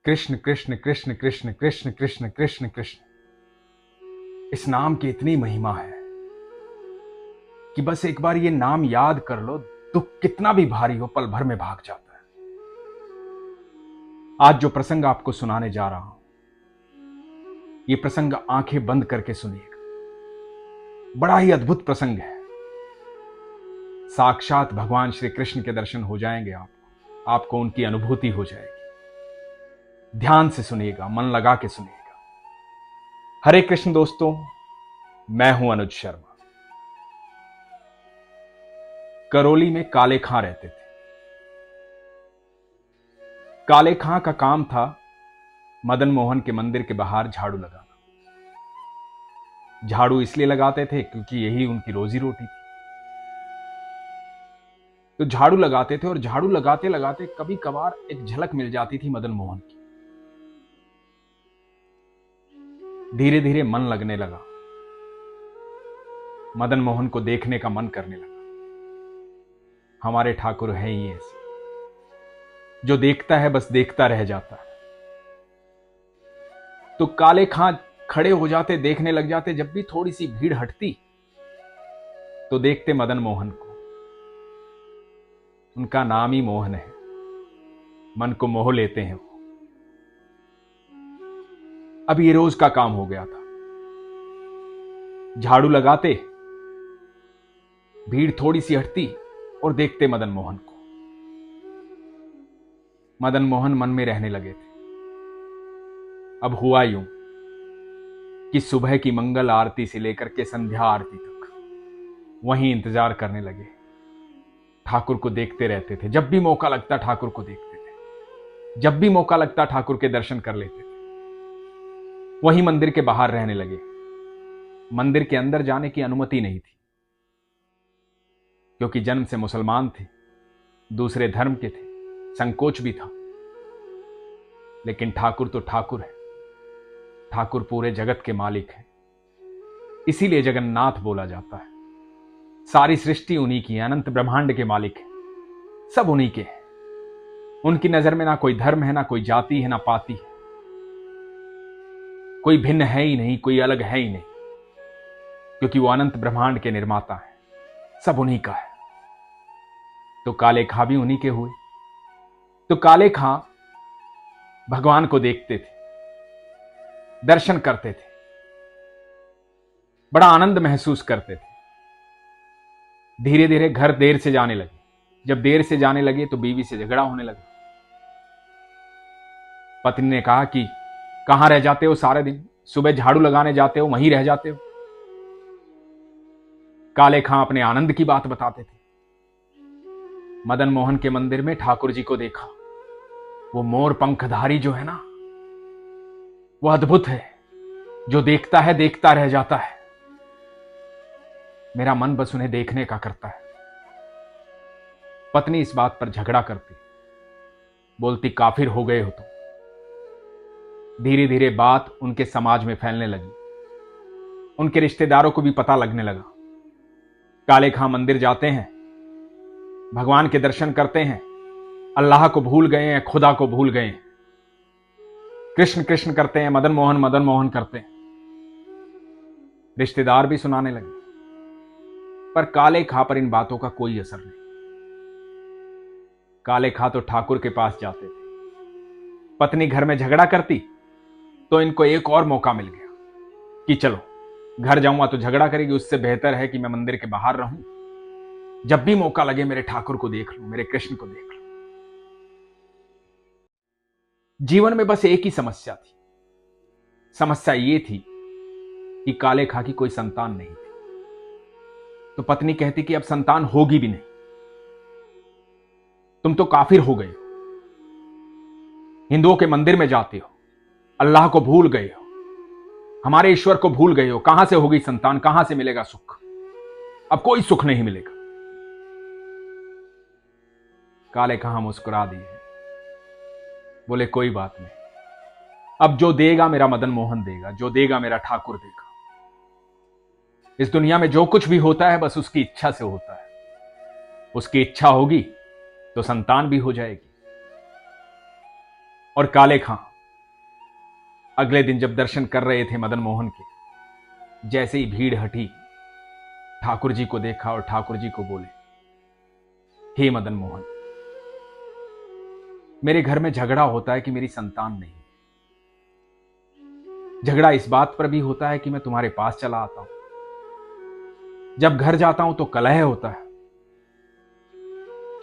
कृष्ण कृष्ण कृष्ण कृष्ण कृष्ण कृष्ण कृष्ण कृष्ण। इस नाम की इतनी महिमा है कि बस एक बार ये नाम याद कर लो, दुख कितना भी भारी हो पल भर में भाग जाता है। आज जो प्रसंग आपको सुनाने जा रहा हूं, ये प्रसंग आंखें बंद करके सुनिएगा। बड़ा ही अद्भुत प्रसंग है। साक्षात भगवान श्री कृष्ण के दर्शन हो जाएंगे आपको उनकी अनुभूति हो जाएगी। ध्यान से सुनिएगा, मन लगा के सुनिएगा। हरे कृष्ण दोस्तों, मैं हूं अनुज शर्मा। करौली में काले खां रहते थे। काले खां का काम था मदन मोहन के मंदिर के बाहर झाड़ू लगाना। झाड़ू इसलिए लगाते थे क्योंकि यही उनकी रोजी रोटी थी। तो झाड़ू लगाते थे और झाड़ू लगाते लगाते कभी कभार एक झलक मिल जाती थी मदन मोहन की। धीरे धीरे मन लगने लगा, मदन मोहन को देखने का मन करने लगा। हमारे ठाकुर हैं ही ऐसे, जो देखता है बस देखता रह जाता है। तो काले खां खड़े हो जाते, देखने लग जाते। जब भी थोड़ी सी भीड़ हटती तो देखते मदन मोहन को। उनका नाम ही मोहन है, मन को मोह लेते हैं वो। अब ये रोज का काम हो गया था। झाड़ू लगाते, भीड़ थोड़ी सी हटती और देखते मदन मोहन को। मदन मोहन मन में रहने लगे थे। अब हुआ यूं कि सुबह की मंगल आरती से लेकर के संध्या आरती तक वहीं इंतजार करने लगे। ठाकुर को देखते रहते थे। जब भी मौका लगता ठाकुर को देखते थे। जब भी मौका लगता ठाकुर के दर्शन कर लेते थे। वहीं मंदिर के बाहर रहने लगे। मंदिर के अंदर जाने की अनुमति नहीं थी, क्योंकि जन्म से मुसलमान थे, दूसरे धर्म के थे, संकोच भी था। लेकिन ठाकुर तो ठाकुर है। ठाकुर पूरे जगत के मालिक हैं। इसीलिए जगन्नाथ बोला जाता है। सारी सृष्टि उन्हीं की है, अनंत ब्रह्मांड के मालिक है, सब उन्हीं के हैं। उनकी नजर में ना कोई धर्म है, ना कोई जाति है, ना पाति है। कोई भिन्न है ही नहीं, कोई अलग है ही नहीं, क्योंकि वो अनंत ब्रह्मांड के निर्माता है। सब उन्हीं का है। तो काले खां भी उन्हीं के हुए। तो काले खां भगवान को देखते थे, दर्शन करते थे, बड़ा आनंद महसूस करते थे। धीरे धीरे घर देर से जाने लगे। जब देर से जाने लगे तो बीवी से झगड़ा होने लगा। पत्नी ने कहा कि कहां रह जाते हो सारे दिन, सुबह झाड़ू लगाने जाते हो, वहीं रह जाते हो। काले खां अपने आनंद की बात बताते थे। मदन मोहन के मंदिर में ठाकुर जी को देखा। वो मोर पंखधारी जो है ना, वो अद्भुत है। जो देखता है देखता रह जाता है। मेरा मन बस उन्हें देखने का करता है। पत्नी इस बात पर झगड़ा करती, बोलती काफिर हो गए हो तुम। धीरे धीरे बात उनके समाज में फैलने लगी। उनके रिश्तेदारों को भी पता लगने लगा। काले खां मंदिर जाते हैं, भगवान के दर्शन करते हैं, अल्लाह को भूल गए हैं, खुदा को भूल गए हैं। कृष्ण कृष्ण करते हैं, मदन मोहन करते हैं। रिश्तेदार भी सुनाने लगे। पर काले खां पर इन बातों का कोई असर नहीं। काले खां तो ठाकुर के पास जाते थे। पत्नी घर में झगड़ा करती तो इनको एक और मौका मिल गया कि चलो, घर जाऊंगा तो झगड़ा करेगी, उससे बेहतर है कि मैं मंदिर के बाहर रहूं। जब भी मौका लगे मेरे ठाकुर को देख लूं, मेरे कृष्ण को देख लूं। जीवन में बस एक ही समस्या थी। समस्या ये थी कि काले खां की कोई संतान नहीं थी। तो पत्नी कहती कि अब संतान होगी भी नहीं, तुम तो काफिर हो गए हो, हिंदुओं के मंदिर में जाते हो, अल्लाह को भूल गए हो, हमारे ईश्वर को भूल गए हो। कहां से होगी संतान, कहां से मिलेगा सुख? अब कोई सुख नहीं मिलेगा। काले खां मुस्कुरा दिए, बोले कोई बात नहीं, अब जो देगा मेरा मदन मोहन देगा, जो देगा मेरा ठाकुर देगा। इस दुनिया में जो कुछ भी होता है बस उसकी इच्छा से होता है। उसकी इच्छा होगी तो संतान भी हो जाएगी। और काले खां अगले दिन जब दर्शन कर रहे थे मदन मोहन के, जैसे ही भीड़ हटी, ठाकुर जी को देखा और ठाकुर जी को बोले, हे मदन मोहन, मेरे घर में झगड़ा होता है कि मेरी संतान नहीं। झगड़ा इस बात पर भी होता है कि मैं तुम्हारे पास चला आता हूं, जब घर जाता हूं तो कलह होता है,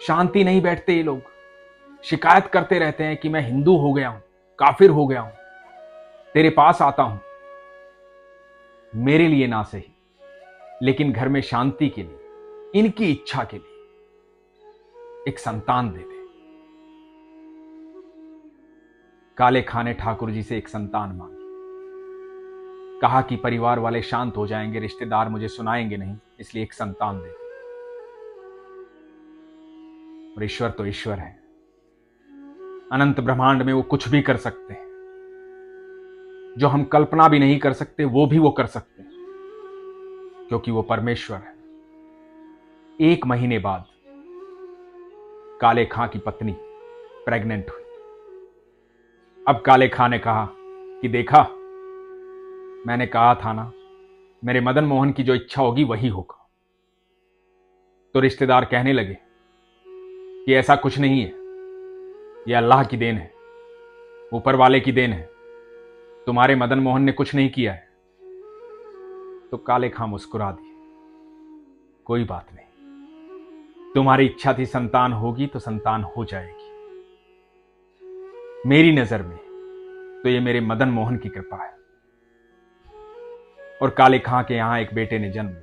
शांति नहीं बैठते ये लोग, शिकायत करते रहते हैं कि मैं हिंदू हो गया हूं, काफिर हो गया हूं। तेरे पास आता हूं मेरे लिए ना सही, लेकिन घर में शांति के लिए, इनकी इच्छा के लिए एक संतान दे दे। काले खां ने ठाकुर जी से एक संतान मांगी। कहा कि परिवार वाले शांत हो जाएंगे, रिश्तेदार मुझे सुनाएंगे नहीं, इसलिए एक संतान दे दे। और ईश्वर तो ईश्वर है, अनंत ब्रह्मांड में वो कुछ भी कर सकते हैं, जो हम कल्पना भी नहीं कर सकते वो भी वो कर सकते हैं, क्योंकि वो परमेश्वर है। 1 महीने बाद काले खां की पत्नी प्रेग्नेंट हुई। अब काले खां ने कहा कि देखा, मैंने कहा था ना, मेरे मदन मोहन की जो इच्छा होगी वही होगा। तो रिश्तेदार कहने लगे कि ऐसा कुछ नहीं है, यह अल्लाह की देन है, ऊपर वाले की देन है, तुम्हारे मदन मोहन ने कुछ नहीं किया है। तो काले खां मुस्कुरा दिए, कोई बात नहीं, तुम्हारी इच्छा थी संतान होगी तो संतान हो जाएगी। मेरी नजर में तो ये मेरे मदन मोहन की कृपा है। और काले खां के यहां एक बेटे ने जन्म लिया।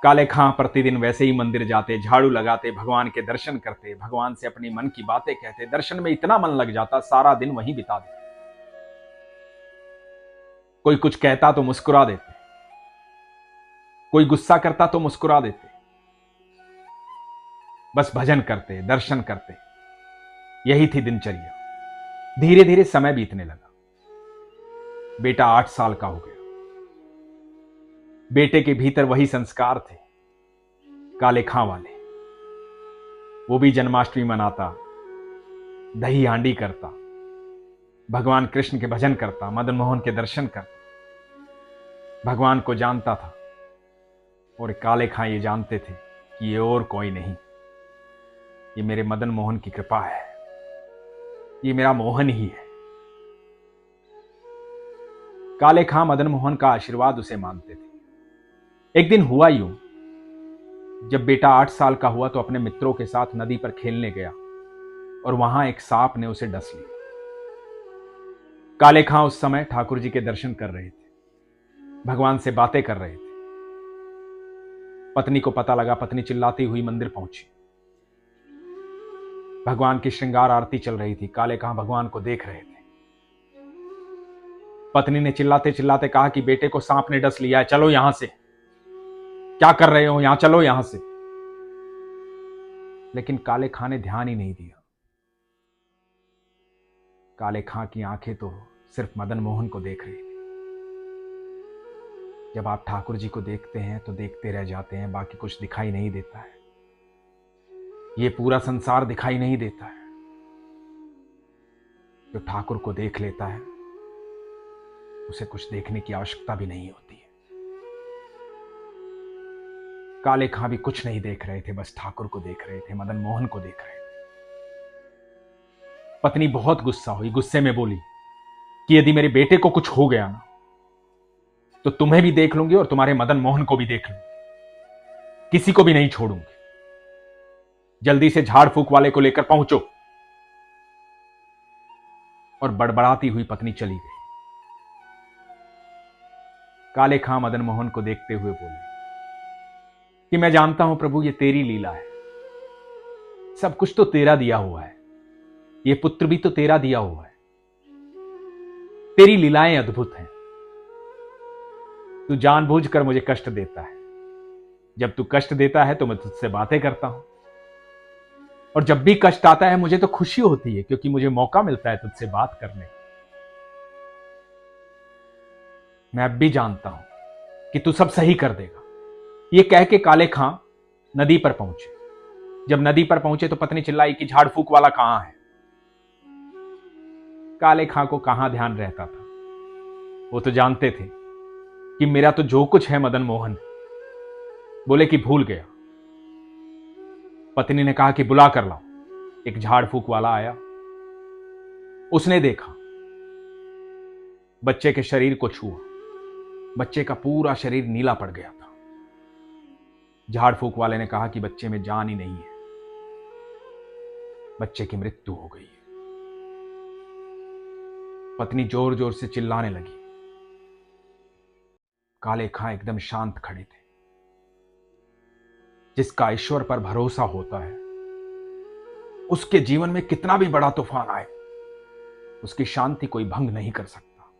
काले खां प्रतिदिन वैसे ही मंदिर जाते, झाड़ू लगाते, भगवान के दर्शन करते, भगवान से अपनी मन की बातें कहते। दर्शन में इतना मन लग जाता, सारा दिन वहीं बिता देते। कोई कुछ कहता तो मुस्कुरा देते, कोई गुस्सा करता तो मुस्कुरा देते। बस भजन करते, दर्शन करते, यही थी दिनचर्या। धीरे धीरे समय बीतने लगा। बेटा 8 साल का हो गया। बेटे के भीतर वही संस्कार थे काले खां वाले। वो भी जन्माष्टमी मनाता, दही हांडी करता, भगवान कृष्ण के भजन करता, मदन मोहन के दर्शन करता, भगवान को जानता था। और काले खां ये जानते थे कि ये और कोई नहीं, ये मेरे मदन मोहन की कृपा है, ये मेरा मोहन ही है। काले खां मदन मोहन का आशीर्वाद उसे मानते थे। एक दिन हुआ यूं, जब बेटा 8 साल का हुआ तो अपने मित्रों के साथ नदी पर खेलने गया और वहां एक सांप ने उसे डस लिया। काले खां उस समय ठाकुर जी के दर्शन कर रहे थे, भगवान से बातें कर रहे थे। पत्नी को पता लगा, पत्नी चिल्लाती हुई मंदिर पहुंची। भगवान की श्रृंगार आरती चल रही थी। काले खां भगवान को देख रहे थे। पत्नी ने चिल्लाते चिल्लाते कहा कि बेटे को सांप ने डस लिया है, चलो यहां से, क्या कर रहे हो यहां, चलो यहां से। लेकिन काले खां ने ध्यान ही नहीं दिया। काले खां की आंखें तो सिर्फ मदन मोहन को देख रही थी। जब आप ठाकुर जी को देखते हैं तो देखते रह जाते हैं, बाकी कुछ दिखाई नहीं देता है। ये पूरा संसार दिखाई नहीं देता है। जो ठाकुर को देख लेता है उसे कुछ देखने की आवश्यकता भी नहीं होती है। काले खां भी कुछ नहीं देख रहे थे, बस ठाकुर को देख रहे थे, मदन मोहन को देख रहे थे। पत्नी बहुत गुस्सा हुई, गुस्से में बोली कि यदि मेरे बेटे को कुछ हो गया ना तो तुम्हें भी देख लूंगी और तुम्हारे मदन मोहन को भी देख लूंगी, किसी को भी नहीं छोड़ूंगी। जल्दी से झाड़ फूक वाले को लेकर पहुंचो। और बड़बड़ाती हुई पत्नी चली गई। काले खां मदन मोहन को देखते हुए बोले कि मैं जानता हूं प्रभु, ये तेरी लीला है, सब कुछ तो तेरा दिया हुआ है, ये पुत्र भी तो तेरा दिया हुआ है, तेरी लीलाएं अद्भुत हैं। तू जानबूझकर मुझे कष्ट देता है। जब तू कष्ट देता है तो मैं तुझसे बातें करता हूं, और जब भी कष्ट आता है मुझे तो खुशी होती है, क्योंकि मुझे मौका मिलता है तुझसे बात करने। मैं अब भी जानता हूं कि तू सब सही कर देगा। ये कह के काले खां नदी पर पहुंचे। जब नदी पर पहुंचे तो पत्नी चिल्लाई कि झाड़ फूक वाला कहां है। काले खां को कहां ध्यान रहता था। वो तो जानते थे कि मेरा तो जो कुछ है मदन मोहन। बोले कि भूल गया। पत्नी ने कहा कि बुला कर लाओ। एक झाड़ फूक वाला आया। उसने देखा, बच्चे के शरीर को छुआ। बच्चे का पूरा शरीर नीला पड़ गया था। झाड़ फूक वाले ने कहा कि बच्चे में जान ही नहीं है, बच्चे की मृत्यु हो गई है। पत्नी जोर जोर से चिल्लाने लगी। काले खां एकदम शांत खड़े थे। जिसका ईश्वर पर भरोसा होता है, उसके जीवन में कितना भी बड़ा तूफान आए, उसकी शांति कोई भंग नहीं कर सकता,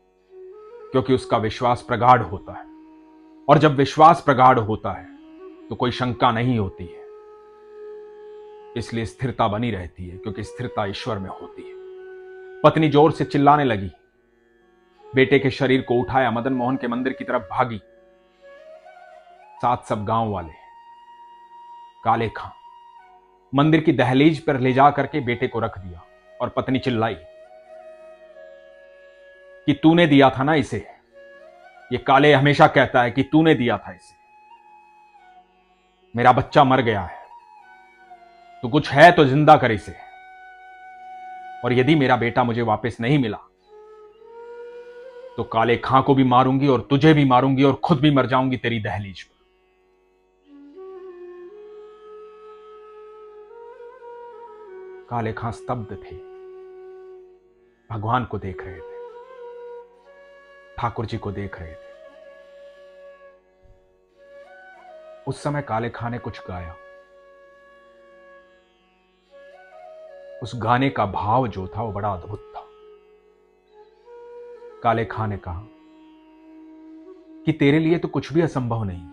क्योंकि उसका विश्वास प्रगाढ़ होता है। और जब विश्वास प्रगाढ़ होता है तो कोई शंका नहीं होती है। इसलिए स्थिरता बनी रहती है, क्योंकि स्थिरता ईश्वर में होती है। पत्नी जोर से चिल्लाने लगी। बेटे के शरीर को उठाया, मदन मोहन के मंदिर की तरफ भागी। साथ सब गांव वाले। काले खां मंदिर की दहलीज पर ले जा करके बेटे को रख दिया और पत्नी चिल्लाई कि तूने दिया था ना इसे। ये काले हमेशा कहता है कि तूने दिया था इसे। मेरा बच्चा मर गया है, तो कुछ है तो जिंदा कर इसे। और यदि मेरा बेटा मुझे वापस नहीं मिला तो काले खां को भी मारूंगी और तुझे भी मारूंगी और खुद भी मर जाऊंगी तेरी दहलीज पर। काले खां स्तब्ध थे, भगवान को देख रहे थे, ठाकुर जी को देख रहे थे। उस समय काले खां ने कुछ गाया। उस गाने का भाव जो था वो बड़ा अद्भुत था। काले खां ने कहा कि तेरे लिए तो कुछ भी असंभव नहीं।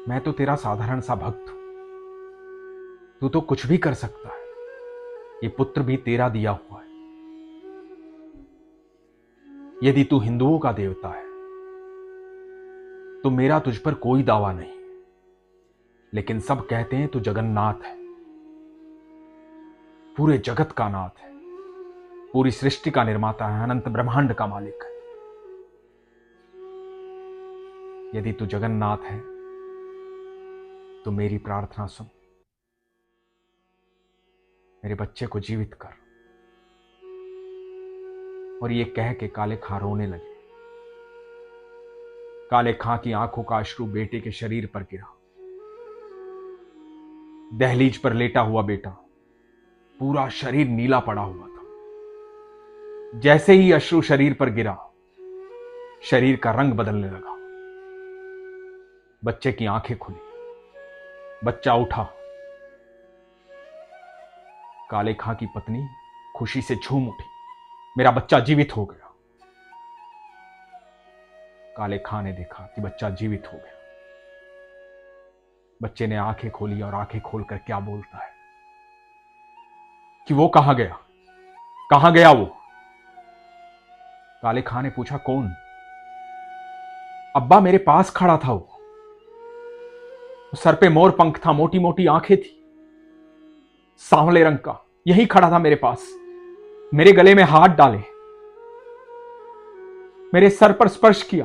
मैं तो तेरा साधारण सा भक्त हूं, तू तो कुछ भी कर सकता है। ये पुत्र भी तेरा दिया हुआ है। यदि तू हिंदुओं का देवता है तो मेरा तुझ पर कोई दावा नहीं, लेकिन सब कहते हैं तू जगन्नाथ है, पूरे जगत का नाथ है, पूरी सृष्टि का निर्माता है, अनंत ब्रह्मांड का मालिक है। यदि तू जगन्नाथ है तो मेरी प्रार्थना सुन, मेरे बच्चे को जीवित कर। और ये कह के काले खां रोने लगे। काले खां की आंखों का अश्रु बेटे के शरीर पर गिरा। दहलीज पर लेटा हुआ बेटा, पूरा शरीर नीला पड़ा हुआ था। जैसे ही अश्रु शरीर पर गिरा, शरीर का रंग बदलने लगा। बच्चे की आंखें खुली, बच्चा उठा। काले खां की पत्नी खुशी से झूम उठी, मेरा बच्चा जीवित हो गया। काले खां ने देखा कि बच्चा जीवित हो गया। बच्चे ने आंखें खोली और आंखें खोलकर क्या बोलता है कि वो कहां गया, कहां गया वो। काले खां ने पूछा, कौन? अब्बा मेरे पास खड़ा था वो। सर पे मोर पंख था, मोटी मोटी आंखें थी, सांवले रंग का, यही खड़ा था मेरे पास। मेरे गले में हाथ डाले, मेरे सर पर स्पर्श किया,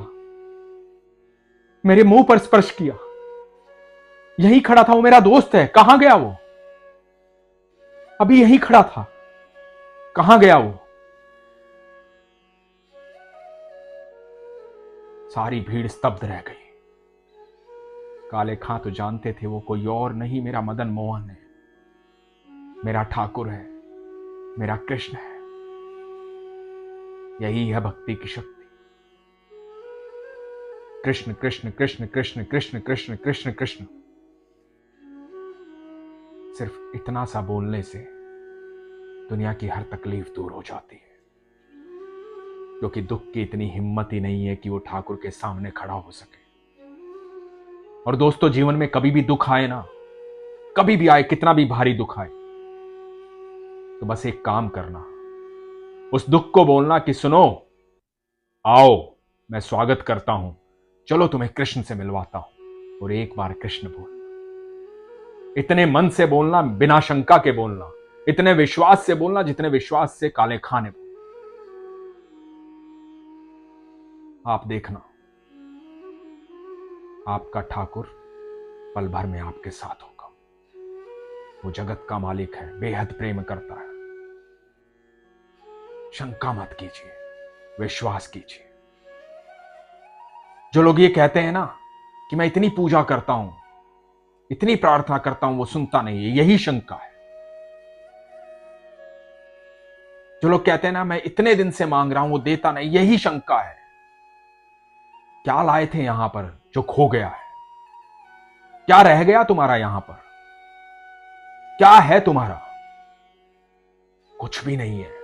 मेरे मुंह पर स्पर्श किया। यही खड़ा था, वो मेरा दोस्त है। कहां गया वो? अभी यही खड़ा था, कहां गया वो? सारी भीड़ स्तब्ध रह गई। काले खां तो जानते थे वो कोई और नहीं, मेरा मदन मोहन है, मेरा ठाकुर है, मेरा कृष्ण है। यही है भक्ति की शक्ति। कृष्ण कृष्ण कृष्ण कृष्ण कृष्ण कृष्ण कृष्ण कृष्ण। सिर्फ इतना सा बोलने से दुनिया की हर तकलीफ दूर हो जाती है, क्योंकि दुख की इतनी हिम्मत ही नहीं है कि वो ठाकुर के सामने खड़ा हो सके। और दोस्तों, जीवन में कभी भी दुख आए ना, कभी भी आए, कितना भी भारी दुख आए, तो बस एक काम करना, उस दुख को बोलना कि सुनो, आओ, मैं स्वागत करता हूं, चलो तुम्हें कृष्ण से मिलवाता हूं। और एक बार कृष्ण बोलना, इतने मन से बोलना, बिना शंका के बोलना, इतने विश्वास से बोलना जितने विश्वास से काले खाने बोलना। आप देखना, आपका ठाकुर पल भर में आपके साथ होगा। वो जगत का मालिक है, बेहद प्रेम करता है। शंका मत कीजिए, विश्वास कीजिए। जो लोग ये कहते हैं ना कि मैं इतनी पूजा करता हूं, इतनी प्रार्थना करता हूं, वो सुनता नहीं है, यही शंका है। जो लोग कहते हैं ना मैं इतने दिन से मांग रहा हूं, वो देता नहीं, यही शंका है। क्या लाए थे यहां पर जो खो गया है? क्या रह गया तुम्हारा यहां पर? क्या है तुम्हारा? कुछ भी नहीं है।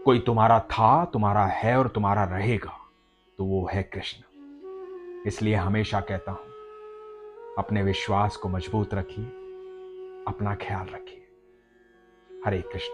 कोई तुम्हारा था, तुम्हारा है और तुम्हारा रहेगा, तो वो है कृष्ण। इसलिए हमेशा कहता हूं, अपने विश्वास को मजबूत रखिए, अपना ख्याल रखिए। हरे कृष्ण।